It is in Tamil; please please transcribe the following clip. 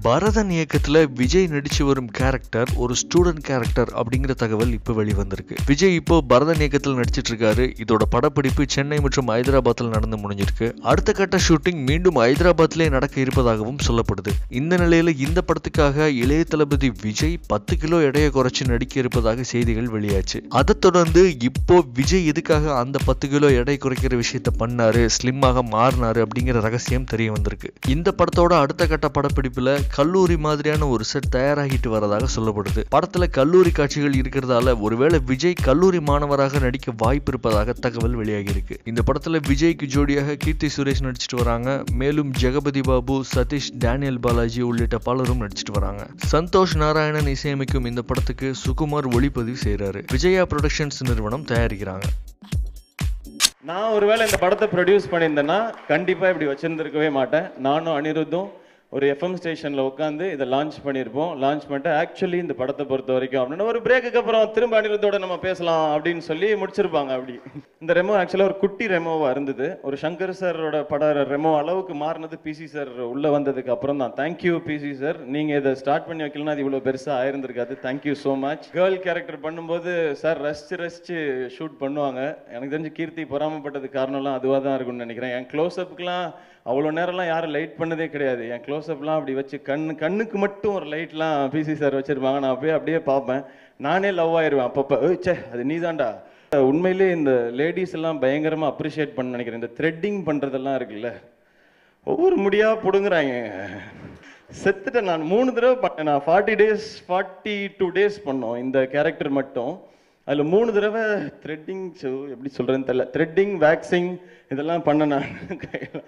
பரதன் இயக்கத்துல விஜய் நடிச்சு வரும் கேரக்டர் ஒரு ஸ்டூடெண்ட் கேரக்டர் அப்படிங்கிற தகவல் இப்போ வெளிவந்திருக்கு. விஜய் இப்போ பரதன் இயக்கத்தில் நடிச்சிட்டு இருக்காரு. இதோட படப்பிடிப்பு சென்னை மற்றும் ஹைதராபாத்தில் நடந்து முடிஞ்சிருக்கு. அடுத்த கட்ட ஷூட்டிங் மீண்டும் ஹைதராபாத்லேயே நடக்க இருப்பதாகவும் சொல்லப்படுது. இந்த நிலையில இந்த படத்துக்காக இளைய தளபதி விஜய் 10 கிலோ எடையை குறைச்சு நடிக்க இருப்பதாக செய்திகள் வெளியாச்சு. அதை தொடர்ந்து இப்போ விஜய் எதுக்காக அந்த 10 கிலோ எடை குறைக்கிற விஷயத்த பண்ணாரு, ஸ்லிம்மாக மாறினாரு அப்படிங்கிற ரகசியம் தெரிய வந்திருக்கு. இந்த படத்தோட அடுத்த கட்ட படப்பிடிப்புல கல்லூரி மாதிரியான ஒரு செட் தயாராகிட்டு வரதாக சொல்லப்படுது. படத்துல கல்லூரி காட்சிகள் இருக்கிறதால ஒருவேளை விஜய் கல்லூரி மாணவராக நடிக்க வாய்ப்பு இருப்பதாக தகவல் வெளியாகி இருக்கு. இந்த படத்துல விஜய்க்கு ஜோடியாக கீர்த்தி சுரேஷ் நடிச்சிட்டு வராங்க. மேலும் ஜெகபதி பாபு, சதீஷ், டேனியல் பாலாஜி உள்ளிட்ட பலரும் நடிச்சிட்டு வராங்க. சந்தோஷ் நாராயணன் இசையமைக்கும் இந்த படத்துக்கு சுகுமார் ஒளிப்பதிவு செய்யறாரு. விஜயா புரொடக்ஷன்ஸ் நிறுவனம் தயாரிக்கிறாங்க. நான் ஒருவேளை இந்த படத்தை ப்ரொடியூஸ் பண்ணியிருந்தேன்னா கண்டிப்பாக இப்படி வச்சுருந்துருக்கவே மாட்டேன். நானும் அனிருத்தும் ஒரு எஃப்எம் ஸ்டேஷனில் உட்காந்து இதை லான்ச் பண்ணியிருப்போம். லான்ச் பண்ணிட்டு ஆக்சுவலி இந்த படத்தை பொறுத்த வரைக்கும் அப்படின்னா ஒரு பிரேக்குக்கு அப்புறம் திரும்ப அனிருத்தோட நம்ம பேசலாம் அப்படின்னு சொல்லி முடிச்சிருப்பாங்க. அப்படி இந்த ரெமோ ஆக்சுவலாக ஒரு குட்டி ரெமோவாக இருந்தது. ஒரு சங்கர் சாரோட பட ரெமோ அளவுக்கு மாறினது பிசி சார் உள்ளே வந்ததுக்கு அப்புறம் தான். தேங்க்யூ பிசி சார், நீங்கள் இதை ஸ்டார்ட் பண்ணி வைக்கலன்னா அது இவ்வளோ பெருசாக ஆயிருந்திருக்காது. Thank you so much. Girl character பண்ணும்போது சார் ரசிச்சு ஷூட் பண்ணுவாங்க. எனக்கு தெரிஞ்சு கீர்த்தி பொறாமப்பட்டது காரணம்லாம் அதுவாக தான் இருக்கும்னு நினைக்கிறேன். என் க்ளோஸ்அப்புக்கெலாம் அவ்வளோ நேரம்லாம் யாரும் லைட் பண்ணதே கிடையாது. என் க்ளோஸ்அப்லாம் அப்படி வச்சு கண்ணுக்கு மட்டும் ஒரு லைட்லாம் பிசி சார் வச்சுருப்பாங்க. நான் அப்படியே பார்ப்பேன். நானே லவ் ஆயிடுவேன் அப்பப்போ. சே அது நீ தான்டா. உண்மையிலே இந்த லேடிஸ் எல்லாம் பயங்கரமாக அப்ரிஷியேட் பண்ண நினைக்கிறேன். இந்த த்ரெட்டிங் பண்ணுறதெல்லாம் இருக்குல்ல, ஒவ்வொரு முடியாக பிடுங்குறாங்க. செத்துட்டேன் நான் 3 தடவை பண்ணேன். நான் 42 டேஸ் பண்ணோம் இந்த கேரக்டர் மட்டும். அதில் 3 தடவை த்ரெட்டிங், எப்படி சொல்கிறேன்னு தெரியல, த்ரெட்டிங், வேக்சிங் இதெல்லாம் பண்ண நான் கையில்